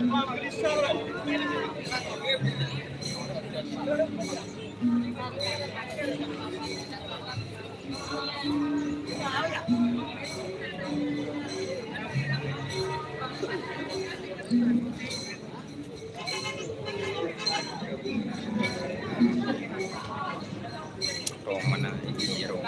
Oh, mana hero.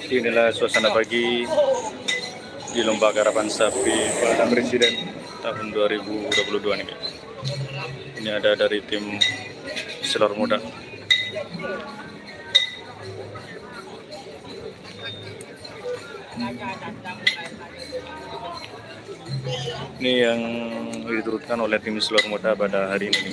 Inilah suasana pagi di lomba garapan sapi pada presiden tahun 2022 nih. Ini ada dari tim Selor Muda. Ini yang diturunkan oleh tim Selor Muda pada hari ini.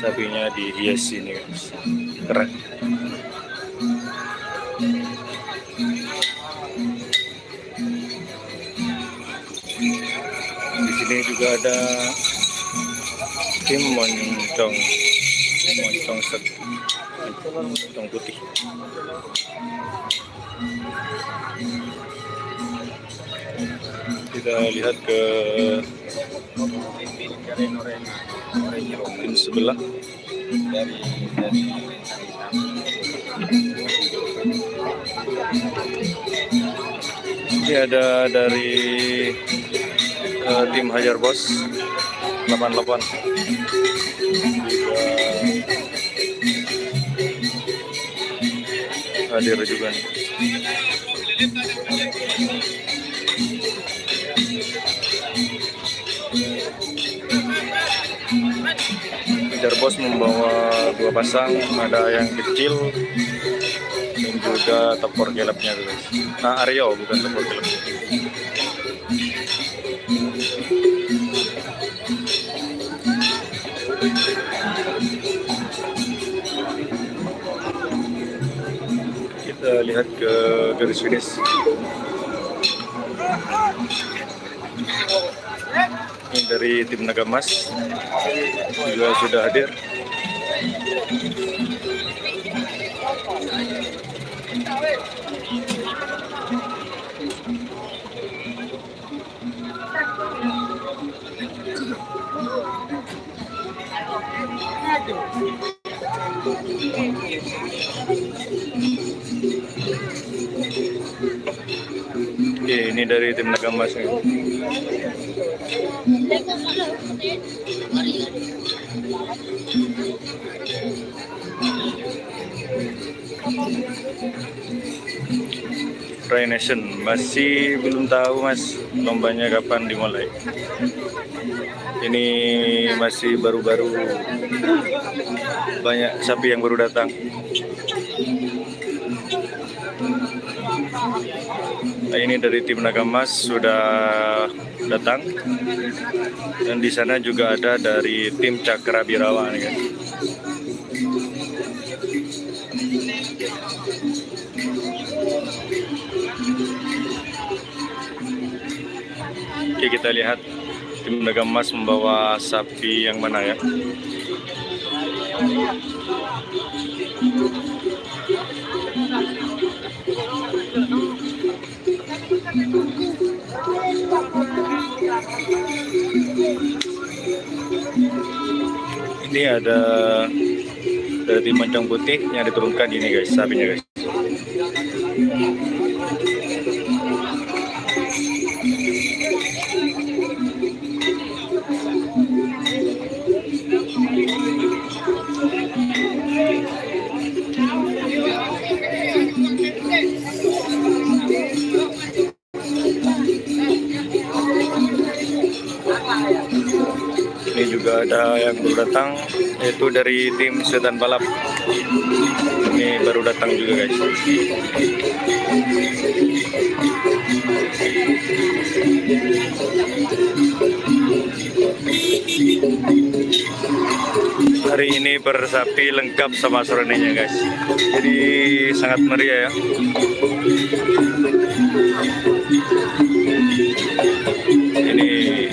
Sapinya dihias ini, guys. Keren. Di sini juga ada tim moncong putih. Kita lihat ke tim sebelah. Ini ada dari tim Hajar Bos 88 hadir juga nih. Hajar Bos membawa dua pasang, ada yang kecil dan juga tepor gelapnya guys. Nah, Aryo bukan tepor gelap. Kita lihat ke garis finish. Ini dari tim Naga Emas juga sudah hadir. Oke, ini dari tim Naga Emas. Tri Nation masih belum tahu mas lombanya kapan dimulai. Ini masih baru-baru, banyak sapi yang baru datang. Nah, ini dari tim Naga Emas sudah datang, dan di sana juga ada dari tim Cakra Birawa nih, guys. Oke, kita lihat tim Naga Emas membawa sapi yang mana ya. Ini ada dari tim Mancang Putih yang diturunkan ini, guys, sapinya, guys. Ini juga ada yang baru datang, yaitu dari tim Setan Balap. Ini baru datang juga, guys. Hari ini bersapi lengkap sama sorenenya, guys. Jadi sangat meriah ya. Ini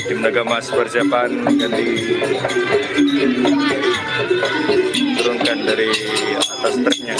tim Naga Emas persiapan akan diturunkan dari atas truknya.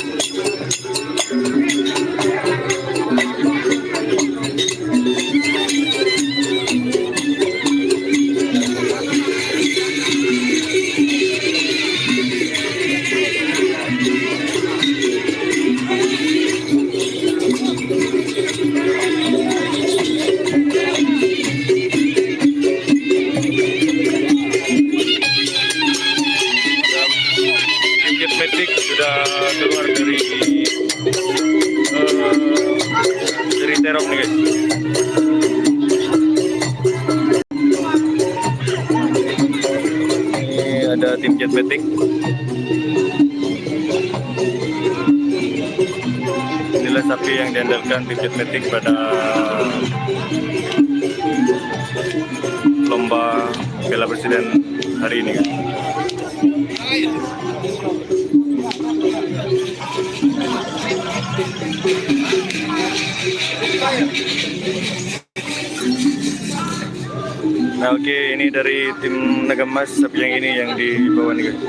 Metik sudah keluar dari terop nih, guys. Ini ada tim Jet Metik. Inilah sapi yang diandalkan tim Jet Metik pada lomba Piala Presiden hari ini, guys. Nah, oke, ini dari tim Naga Emas sapi yang ini yang dibawa nih, guys.